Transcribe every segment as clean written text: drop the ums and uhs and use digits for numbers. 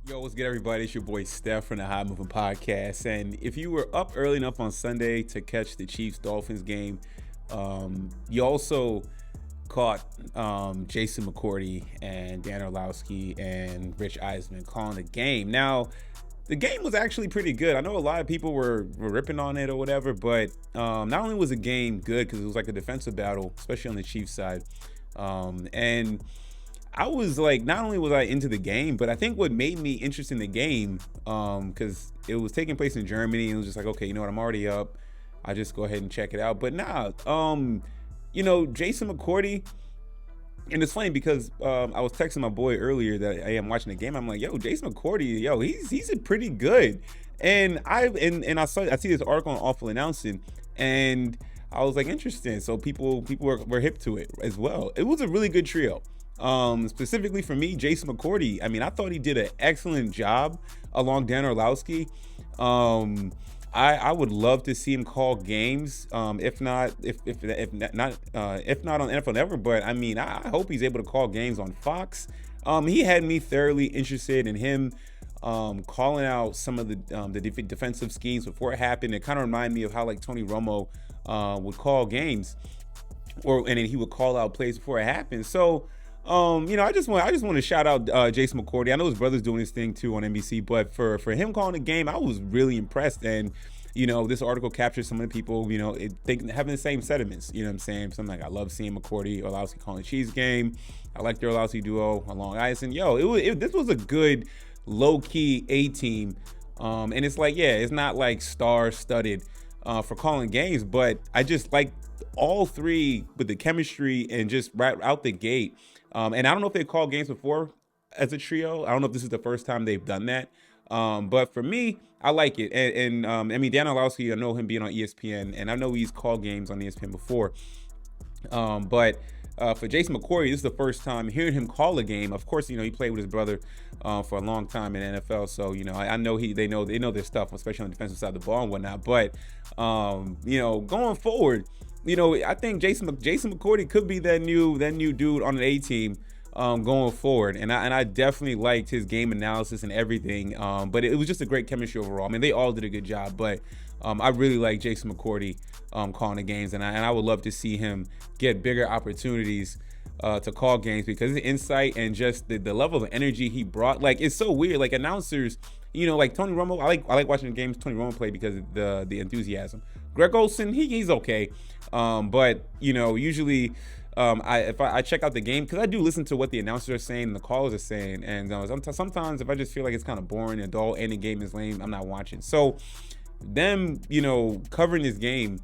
Yo, what's good, everybody? It's your boy Steph from the High Moving Podcast. And if you were up early enough on Sunday to catch the Chiefs Dolphins game, you also caught Jason McCourty and Dan Orlowski and Rich Eisman calling the game. Now, the game was actually pretty good. I know a lot of people were ripping on it or whatever, but not only was the game good because it was like a defensive battle, especially on the Chiefs side, and I was like, not only was I into the game, but I think what made me interested in the game, because it was taking place in Germany, and it was just like, okay, you know what, I'm already up. I just go ahead and check it out. But nah, Jason McCourty, and it's funny because I was texting my boy earlier that I am watching the game. I'm like, yo, Jason McCourty, yo, he's a pretty good. And I see this article on Awful Announcing, and I was like, interesting. So people were hip to it as well. It was a really good trio. Specifically for me, Jason McCourty, I mean, I thought he did an excellent job along Dan Orlowski. I would love to see him call games. If not on NFL Network, but I mean, I hope he's able to call games on Fox. He had me thoroughly interested in him calling out some of the defensive schemes before it happened. It kind of reminded me of how like Tony Romo would call games, and then he would call out plays before it happened. So. I just want to shout out Jason McCourty. I know his brother's doing his thing too on NBC, but for him calling the game, I was really impressed. And this article captures some of the people, having the same sentiments. You know what I'm saying? So I'm like, I love seeing McCourty Orlowski calling the Chiefs game. I like the Orlowski duo along ice, and this was a good low key A team. And it's like, yeah, it's not like star studded for calling games, but I just like all three with the chemistry and just right out the gate. And I don't know if they called games before as a trio. I don't know if this is the first time they've done that. But for me, I like it. And I mean, Dan Orlowski, I know him being on ESPN, and I know he's called games on ESPN before. But for Jason McCourty, this is the first time hearing him call a game. Of course, he played with his brother for a long time in the NFL. So, I know they know their stuff, especially on the defensive side of the ball and whatnot. But, going forward, I think Jason McCourty could be that new dude on an A team going forward, and I definitely liked his game analysis and everything. But it was just a great chemistry overall. I mean, they all did a good job, but I really like Jason McCourty calling the games, and I would love to see him get bigger opportunities to call games because his insight and just the level of energy he brought. Like, it's so weird. Like, announcers, like Tony Romo, I like watching the games Tony Romo play because of the enthusiasm. Greg Olsen, he's okay. But usually if I check out the game, because I do listen to what the announcers are saying and the callers are saying, and sometimes if I just feel like it's kind of boring and dull and the game is lame, I'm not watching. So them covering this game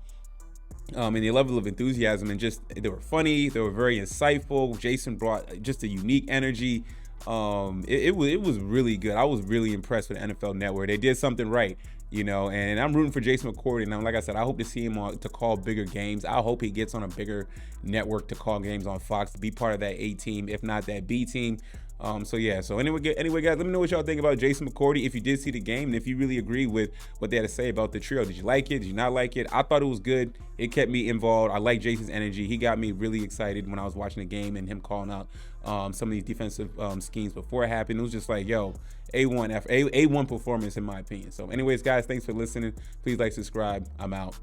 and the level of enthusiasm, and just they were funny, they were very insightful. Jason brought just a unique energy. It was really good. I was really impressed with NFL Network. They did something right. And I'm rooting for Jason McCourty. And like I said, I hope to see him to call bigger games. I hope he gets on a bigger network to call games on Fox, to be part of that A team, if not that B team. So anyway, guys, let me know what y'all think about Jason McCourty. If you did see the game, and if you really agree with what they had to say about the trio. Did you like it? Did you not like it? I thought it was good. It kept me involved. I like Jason's energy. He got me really excited when I was watching the game and him calling out some of these defensive schemes before it happened. It was just like, yo, A1 performance in my opinion. So anyways, guys, thanks for listening. Please like, subscribe. I'm out.